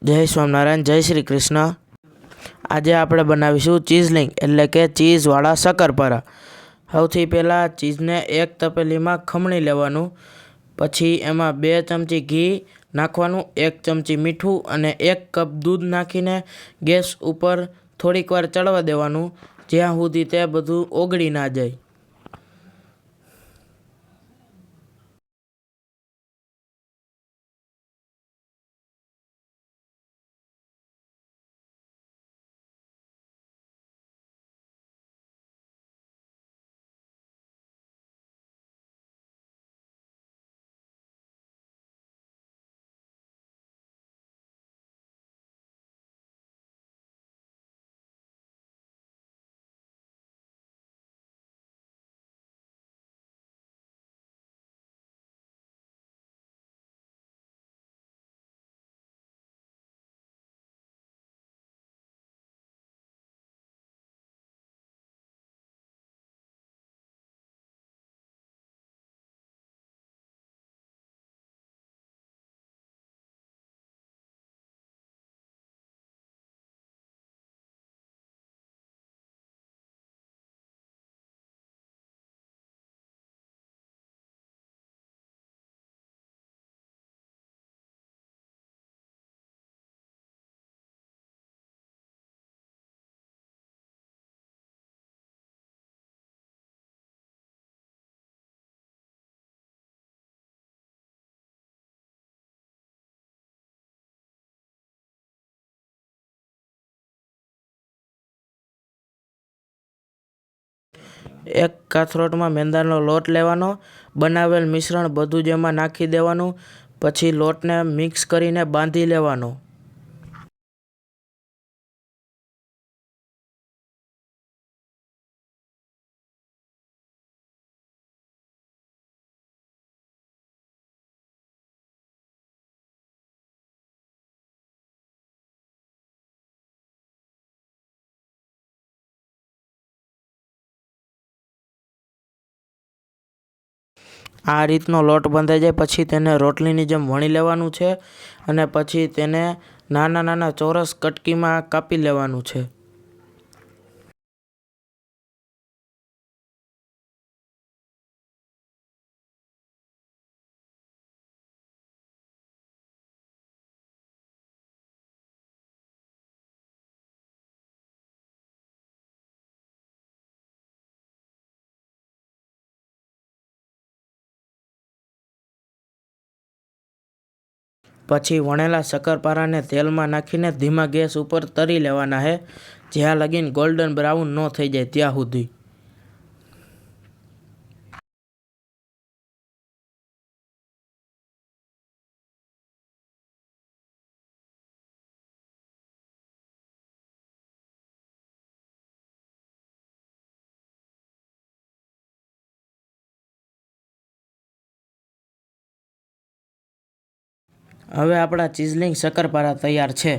જય સ્વામિનારાયણ, જય શ્રી કૃષ્ણ। આજે આપણે બનાવીશું ચીઝલિંગ એટલે કે ચીઝવાળા શક્કરપારા। સૌથી પહેલાં ચીઝને એક તપેલીમાં ખમણી લેવાનું, પછી એમાં 2 ચમચી ઘી નાખવાનું, 1 ચમચી મીઠું અને 1 કપ દૂધ નાખીને ગેસ ઉપર થોડીક વાર ચડવા દેવાનું, જ્યાં સુધી તે બધું ઓગળી ના જાય। એક કાથરોટમાં મેંદાનો લોટ લેવાનો, બનાવેલ મિશ્રણ બધું જ એમાં નાખી દેવાનું, પછી લોટને મિક્સ કરીને બાંધી લેવાનો। આ રીતનો લોટ બંધાઈ જાય પછી તેને રોટલીની જેમ વણી લેવાનું છે અને પછી તેને નાના નાના ચોરસ કટકીમાં કાપી લેવાનું છે। પછી વણેલા શક્કરપારાને તેલમાં નાખીને ધીમા ગેસ ઉપર તળી લેવાના છે, જ્યાં લગીન ગોલ્ડન બ્રાઉન ન થઈ જાય ત્યાં સુધી। હવે આપણા ચીઝલિંગ શક્કરપારા તૈયાર છે।